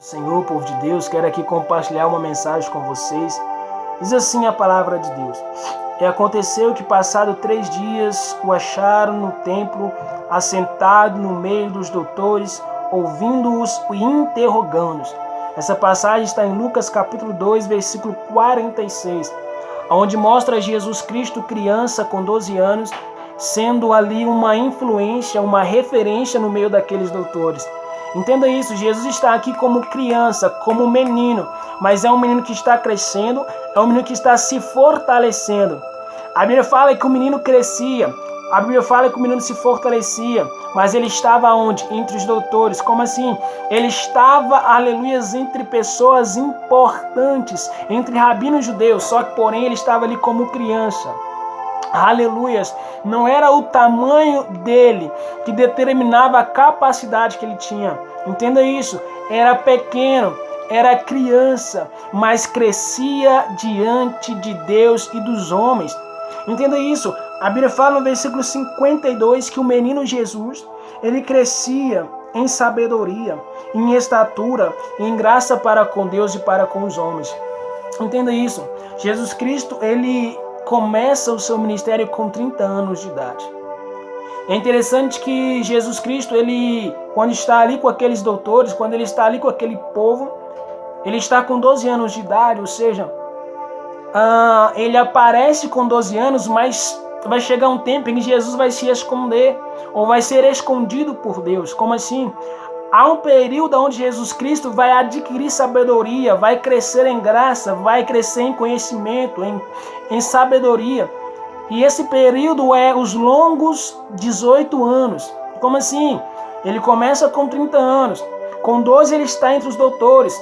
Senhor, povo de Deus, quero aqui compartilhar uma mensagem com vocês. Diz assim a palavra de Deus: E aconteceu que, passado 3 dias, o acharam no templo, assentado no meio dos doutores, ouvindo-os e interrogando-os. Essa passagem está em Lucas capítulo 2, versículo 46, onde mostra Jesus Cristo criança com 12 anos, sendo ali uma influência, uma referência no meio daqueles doutores. Entenda isso, Jesus está aqui como criança, como menino, mas é um menino que está crescendo, é um menino que está se fortalecendo. A Bíblia fala que o menino crescia, a Bíblia fala que o menino se fortalecia, mas ele estava onde? Entre os doutores. Como assim? Ele estava, aleluias, entre pessoas importantes, entre rabinos judeus, só que porém ele estava ali como criança. Aleluias, não era o tamanho dele que determinava a capacidade que ele tinha. Entenda isso, era pequeno, era criança, mas crescia diante de Deus e dos homens. Entenda isso, a Bíblia fala no versículo 52 que o menino Jesus, ele crescia em sabedoria, em estatura, em graça para com Deus e para com os homens. Entenda isso, Jesus Cristo, ele começa o seu ministério com 30 anos de idade. É interessante que Jesus Cristo, ele, quando está ali com aqueles doutores, quando ele está ali com aquele povo, ele está com 12 anos de idade, ou seja, ele aparece com 12 anos, mas vai chegar um tempo em que Jesus vai se esconder, ou vai ser escondido por Deus. Como assim? Há um período onde Jesus Cristo vai adquirir sabedoria, vai crescer em graça, vai crescer em conhecimento, em sabedoria. E esse período é os longos 18 anos. Como assim? Ele começa com 30 anos. Com 12 ele está entre os doutores.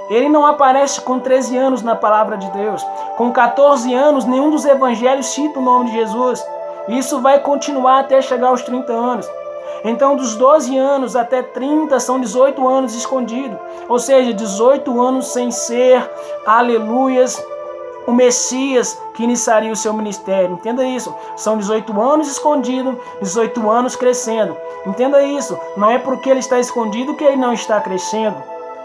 Ele não aparece com 13 anos na palavra de Deus. Com 14 anos, nenhum dos evangelhos cita o nome de Jesus. Isso vai continuar até chegar aos 30 anos. Então, dos 12 anos até 30 são 18 anos escondidos. Ou seja, 18 anos sem ser, aleluias, o Messias que iniciaria o seu ministério. Entenda isso. São 18 anos escondido, 18 anos crescendo. Entenda isso. Não é porque ele está escondido que ele não está crescendo.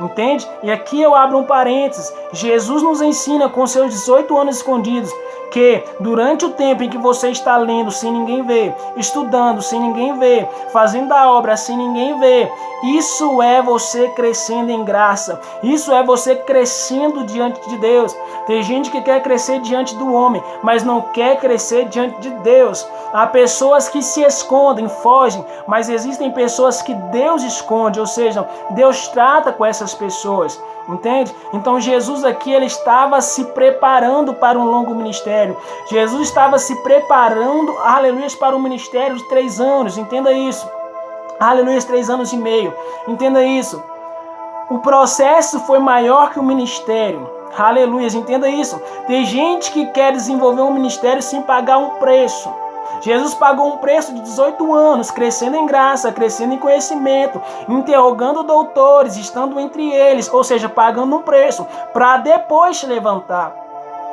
Entende? E aqui eu abro um parênteses. Jesus nos ensina com seus 18 anos escondidos que durante o tempo em que você está lendo sem ninguém ver, estudando sem ninguém ver, fazendo a obra sem ninguém ver, isso é você crescendo em graça. Isso é você crescendo diante de Deus. Tem gente que quer crescer diante do homem, mas não quer crescer diante de Deus. Há pessoas que se escondem, fogem, mas existem pessoas que Deus esconde, ou seja, Deus trata com essas pessoas. Entende? Então Jesus aqui, ele estava se preparando para um longo ministério. Jesus estava se preparando, aleluia, para um ministério de 3 anos. Entenda isso. Aleluia, 3 anos e meio. Entenda isso. O processo foi maior que o ministério. Aleluia, entenda isso. Tem gente que quer desenvolver um ministério sem pagar um preço. Jesus pagou um preço de 18 anos, crescendo em graça, crescendo em conhecimento, interrogando doutores, estando entre eles, ou seja, pagando um preço, para depois se levantar.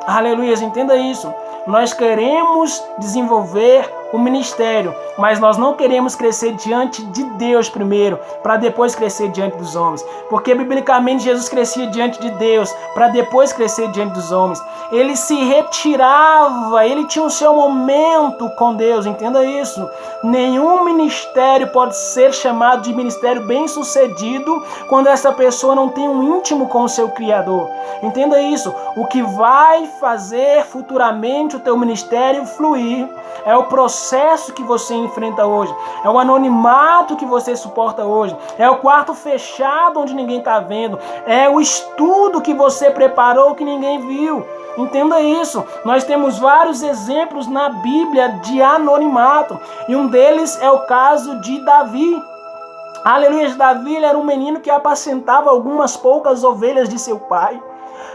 Aleluia, entenda isso. Nós queremos desenvolver o ministério, mas nós não queremos crescer diante de Deus primeiro, para depois crescer diante dos homens. Porque biblicamente Jesus crescia diante de Deus, para depois crescer diante dos homens. Ele se retirava, ele tinha o seu momento com Deus, entenda isso. Nenhum ministério pode ser chamado de ministério bem-sucedido quando essa pessoa não tem um íntimo com o seu Criador. Entenda isso. O que vai fazer futuramente o teu ministério fluir é o processo que você enfrenta hoje, é o anonimato que você suporta hoje, é o quarto fechado onde ninguém está vendo, é o estudo que você preparou que ninguém viu. Entenda isso. Nós temos vários exemplos na Bíblia de anonimato, e um deles é o caso de Davi. Aleluia, Davi era um menino que apacentava algumas poucas ovelhas de seu pai.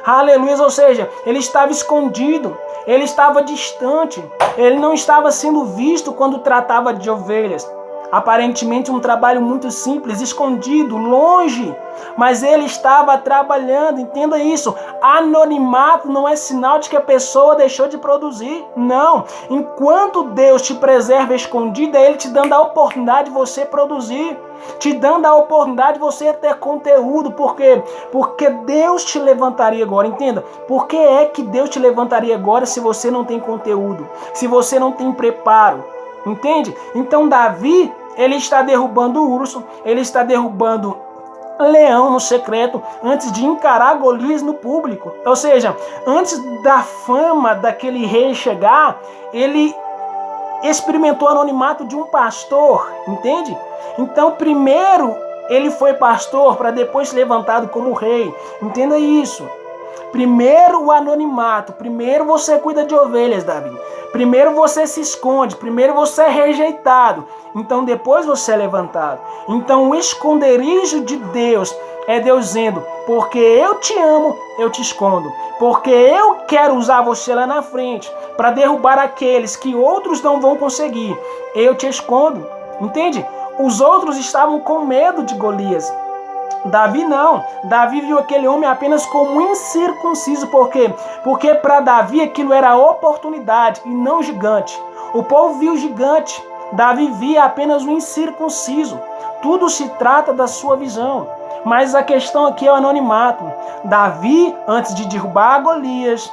Aleluia, ou seja, ele estava escondido, ele estava distante, ele não estava sendo visto quando tratava de ovelhas. Aparentemente um trabalho muito simples, escondido, longe, mas ele estava trabalhando. Entenda isso, Anonimato não é sinal de que a pessoa deixou de produzir. Não. Enquanto Deus te preserva escondido, é Ele te dando a oportunidade de você produzir. Te dando a oportunidade de você ter conteúdo. Por quê? Porque Deus te levantaria agora. Entenda. Por que é que Deus te levantaria agora se você não tem conteúdo? Se você não tem preparo? Entende? Então Davi, ele está derrubando o urso. Ele está derrubando leão no secreto antes de encarar Golias no público. Ou seja, antes da fama daquele rei chegar, ele experimentou o anonimato de um pastor, entende? Então, primeiro ele foi pastor para depois ser levantado como rei. Entenda isso. Primeiro o anonimato, primeiro você cuida de ovelhas, Davi. Primeiro você se esconde, primeiro você é rejeitado, então depois você é levantado. Então o esconderijo de Deus é Deus dizendo, porque eu te amo, eu te escondo. Porque eu quero usar você lá na frente para derrubar aqueles que outros não vão conseguir. Eu te escondo, entende? Os outros estavam com medo de Golias. Davi não. Davi viu aquele homem apenas como incircunciso. Por quê? Porque para Davi aquilo era oportunidade e não gigante. O povo viu o gigante. Davi via apenas o incircunciso. Tudo se trata da sua visão. Mas a questão aqui é o anonimato. Davi, antes de derrubar Golias,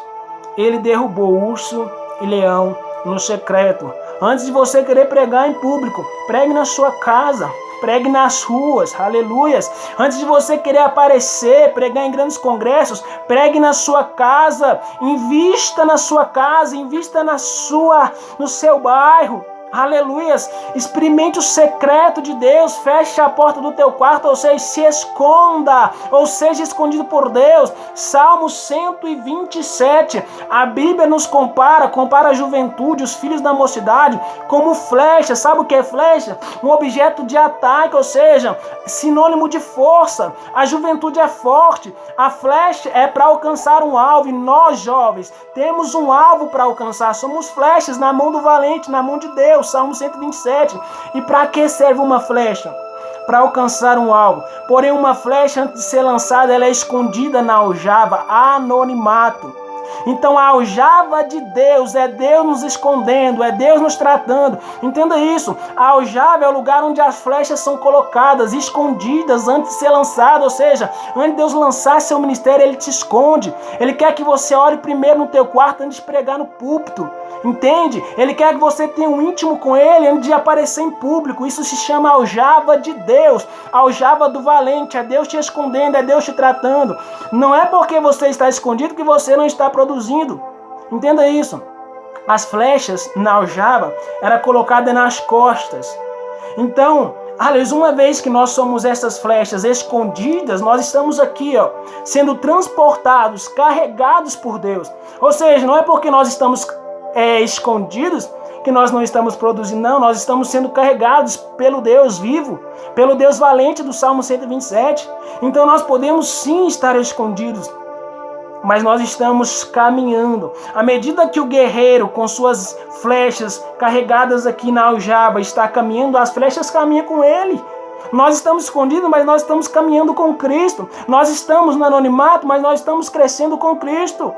ele derrubou urso e leão no secreto. Antes de você querer pregar em público, pregue na sua casa. Pregue nas ruas, aleluias. Antes de você querer aparecer, pregar em grandes congressos, pregue na sua casa, invista na sua casa, invista no seu bairro. Aleluias, experimente o secreto de Deus, feche a porta do teu quarto, ou seja, se esconda, ou seja, escondido por Deus. Salmo 127, a Bíblia nos compara a juventude, os filhos da mocidade, como flecha. Sabe o que é flecha? Um objeto de ataque, ou seja, sinônimo de força. A juventude é forte, a flecha é para alcançar um alvo, e nós jovens temos um alvo para alcançar, somos flechas na mão do valente, na mão de Deus. Salmo 127. E para que serve uma flecha? Para alcançar um alvo. Porém, uma flecha, antes de ser lançada, ela é escondida na aljava, anonimato. Então a aljava de Deus é Deus nos escondendo, é Deus nos tratando. Entenda isso. A aljava é o lugar onde as flechas são colocadas, escondidas antes de ser lançada. Ou seja, antes de Deus lançar seu ministério, Ele te esconde. Ele quer que você ore primeiro no teu quarto antes de pregar no púlpito. Entende? Ele quer que você tenha um íntimo com Ele antes de aparecer em público. Isso se chama aljava de Deus, aljava do valente. É Deus te escondendo, é Deus te tratando. Não é porque você está escondido que você não está produzindo. Entenda isso. As flechas na aljava eram colocadas nas costas. Então, aliás, uma vez que nós somos essas flechas escondidas, nós estamos aqui, sendo transportados, carregados por Deus. Ou seja, não é porque nós estamos escondidos que nós não estamos produzindo, não. Nós estamos sendo carregados pelo Deus vivo, pelo Deus valente do Salmo 127. Então nós podemos sim estar escondidos, mas nós estamos caminhando. À medida que o guerreiro com suas flechas carregadas aqui na aljava está caminhando, as flechas caminham com ele. Nós estamos escondidos, mas nós estamos caminhando com Cristo. Nós estamos no anonimato, mas nós estamos crescendo com Cristo.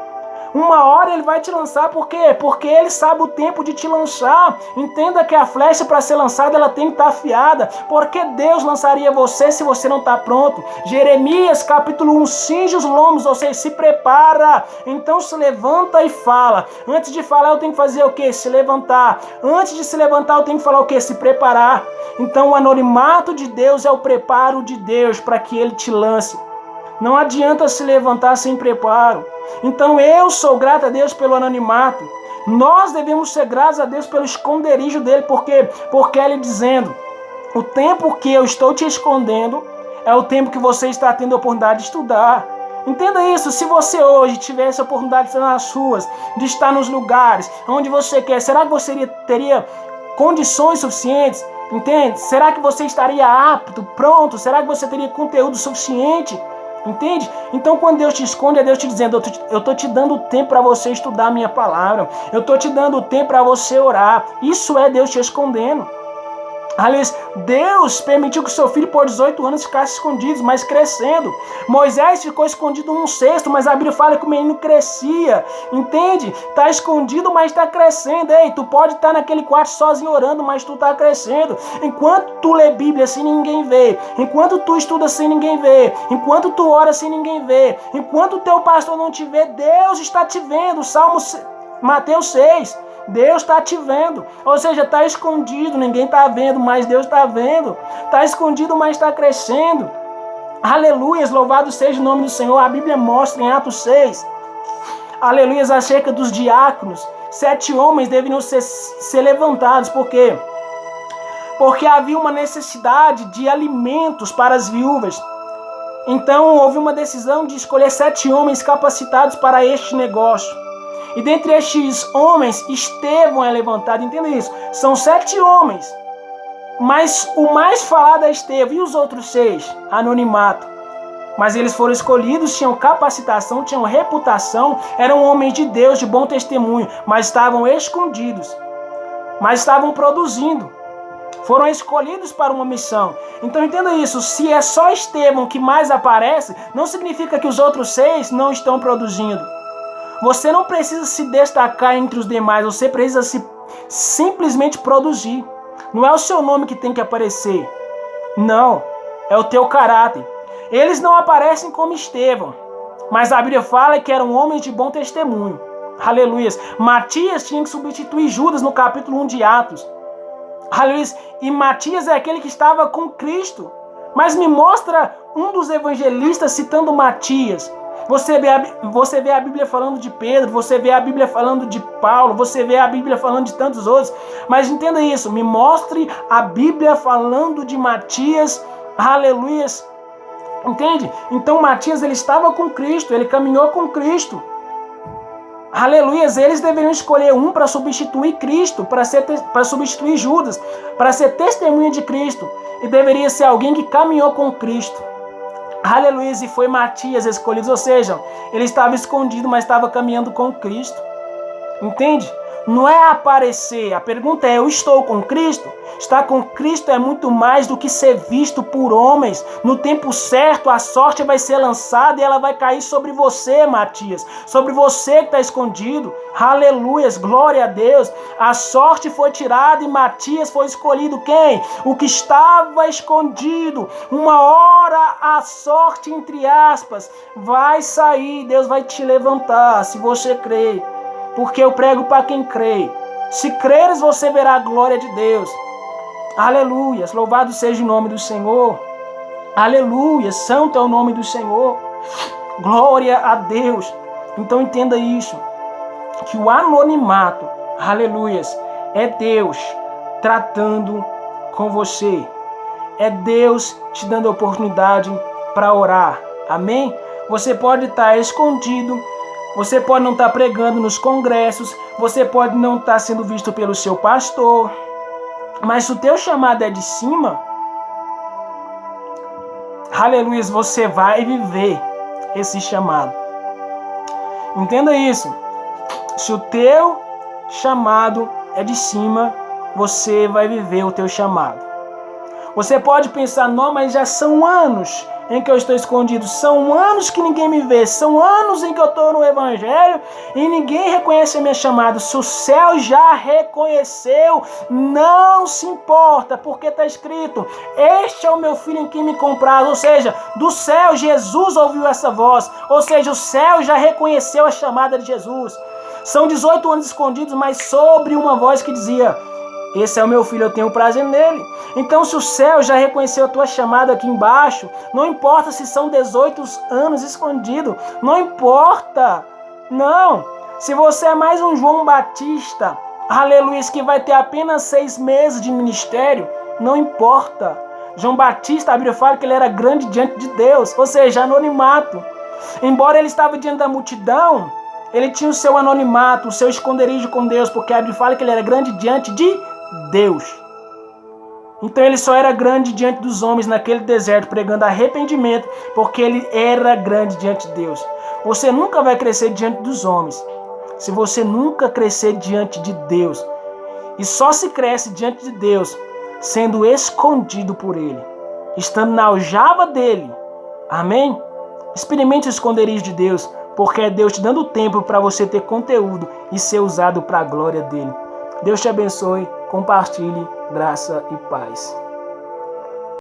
Uma hora Ele vai te lançar, por quê? Porque Ele sabe o tempo de te lançar. Entenda que a flecha, para ser lançada, ela tem que estar afiada. Porque Deus lançaria você se você não está pronto? Jeremias capítulo 1, cinge os lombos, ou seja, se prepara. Então se levanta e fala. Antes de falar eu tenho que fazer o quê? Se levantar. Antes de se levantar eu tenho que falar o quê? Se preparar. Então o anonimato de Deus é o preparo de Deus para que Ele te lance. Não adianta se levantar sem preparo. Então eu sou grato a Deus pelo anonimato. Nós devemos ser gratos a Deus pelo esconderijo dele. Por quê? Porque Ele dizendo, o tempo que eu estou te escondendo é o tempo que você está tendo a oportunidade de estudar. Entenda isso. Se você hoje tivesse a oportunidade de estar nas ruas, de estar nos lugares onde você quer, será que você teria condições suficientes? Entende? Será que você estaria apto, pronto? Será que você teria conteúdo suficiente? Entende? Então quando Deus te esconde, é Deus te dizendo, eu estou te dando tempo para você estudar a minha palavra. Eu estou te dando tempo para você orar. Isso é Deus te escondendo. Aliás, Deus permitiu que seu filho por 18 anos ficasse escondido, mas crescendo. Moisés ficou escondido num cesto, mas a Bíblia fala que o menino crescia. Entende? Está escondido, mas está crescendo. Ei, tu pode estar naquele quarto sozinho orando, mas tu está crescendo. Enquanto tu lê Bíblia assim, ninguém vê. Enquanto tu estuda assim, ninguém vê. Enquanto tu ora assim, ninguém vê. Enquanto o teu pastor não te vê, Deus está te vendo. Mateus 6. Deus está te vendo, ou seja, está escondido, ninguém está vendo, mas Deus está vendo. Está escondido, mas está crescendo. Aleluias, louvado seja o nome do Senhor. A Bíblia mostra em Atos 6, aleluias, acerca dos diáconos. 7 homens deveriam ser levantados, por quê? Porque havia uma necessidade de alimentos para as viúvas. Então houve uma decisão de escolher 7 homens capacitados para este negócio. E dentre estes homens, Estevão é levantado. Entenda isso. São 7 homens. Mas o mais falado é Estevão. E os outros 6? Anonimato. Mas eles foram escolhidos, tinham capacitação, tinham reputação. Eram homens de Deus, de bom testemunho. Mas estavam escondidos. Mas estavam produzindo. Foram escolhidos para uma missão. Então entenda isso. Se é só Estevão que mais aparece, não significa que os outros 6 não estão produzindo. Você não precisa se destacar entre os demais, você precisa simplesmente produzir. Não é o seu nome que tem que aparecer. Não, é o teu caráter. Eles não aparecem como Estevão, mas a Bíblia fala que eram homens de bom testemunho. Aleluias. Matias tinha que substituir Judas no capítulo 1 de Atos. Aleluias. E Matias é aquele que estava com Cristo. Mas me mostra um dos evangelistas citando Matias. Você vê a Bíblia falando de Pedro, você vê a Bíblia falando de Paulo, você vê a Bíblia falando de tantos outros. Mas entenda isso, me mostre a Bíblia falando de Matias, aleluias. Entende? Então Matias, ele estava com Cristo, ele caminhou com Cristo. Aleluias, eles deveriam escolher um para substituir Cristo, para substituir Judas, para ser testemunha de Cristo. E deveria ser alguém que caminhou com Cristo. Aleluia, e foi Matias escolhido, ou seja, ele estava escondido, mas estava caminhando com Cristo. Entende? Não é aparecer, a pergunta é, eu estou com Cristo? Estar com Cristo é muito mais do que ser visto por homens. No tempo certo, a sorte vai ser lançada e ela vai cair sobre você, Matias. Sobre você que está escondido. Aleluias, glória a Deus. A sorte foi tirada e Matias foi escolhido. Quem? O que estava escondido. Uma hora a sorte, entre aspas, vai sair. Deus vai te levantar, se você crê. Porque eu prego para quem crê. Se creres, você verá a glória de Deus. Aleluia, louvado seja o nome do Senhor. Aleluia, santo é o nome do Senhor. Glória a Deus. Então entenda isso, que o anonimato, aleluias, é Deus tratando com você. É Deus te dando a oportunidade para orar. Amém? Você pode estar escondido. Você pode não estar pregando nos congressos, você pode não estar sendo visto pelo seu pastor, mas se o teu chamado é de cima, aleluia, você vai viver esse chamado. Entenda isso. Se o teu chamado é de cima, você vai viver o teu chamado. Você pode pensar, não, mas já são anos em que eu estou escondido, são anos que ninguém me vê, são anos em que eu estou no Evangelho e ninguém reconhece a minha chamada. Se o céu já reconheceu, não se importa, porque está escrito, este é o meu filho em quem me compraz. Ou seja, do céu Jesus ouviu essa voz, ou seja, o céu já reconheceu a chamada de Jesus. São 18 anos escondidos, mas sobre uma voz que dizia, esse é o meu filho, eu tenho prazer nele. Então, se o céu já reconheceu a tua chamada aqui embaixo, não importa se são 18 anos escondido, não importa. Não. Se você é mais um João Batista, aleluia, que vai ter apenas 6 meses de ministério, não importa. João Batista, a Bíblia fala que ele era grande diante de Deus, ou seja, anonimato. Embora ele estava diante da multidão, ele tinha o seu anonimato, o seu esconderijo com Deus, porque a Bíblia fala que ele era grande diante de Deus. Então ele só era grande diante dos homens naquele deserto, pregando arrependimento, porque ele era grande diante de Deus. Você nunca vai crescer diante dos homens se você nunca crescer diante de Deus. E só se cresce diante de Deus sendo escondido por Ele, estando na aljava dele. Amém? Experimente o esconderijo de Deus, porque é Deus te dando tempo para você ter conteúdo e ser usado para a glória dele. Deus te abençoe, compartilhe, graça e paz.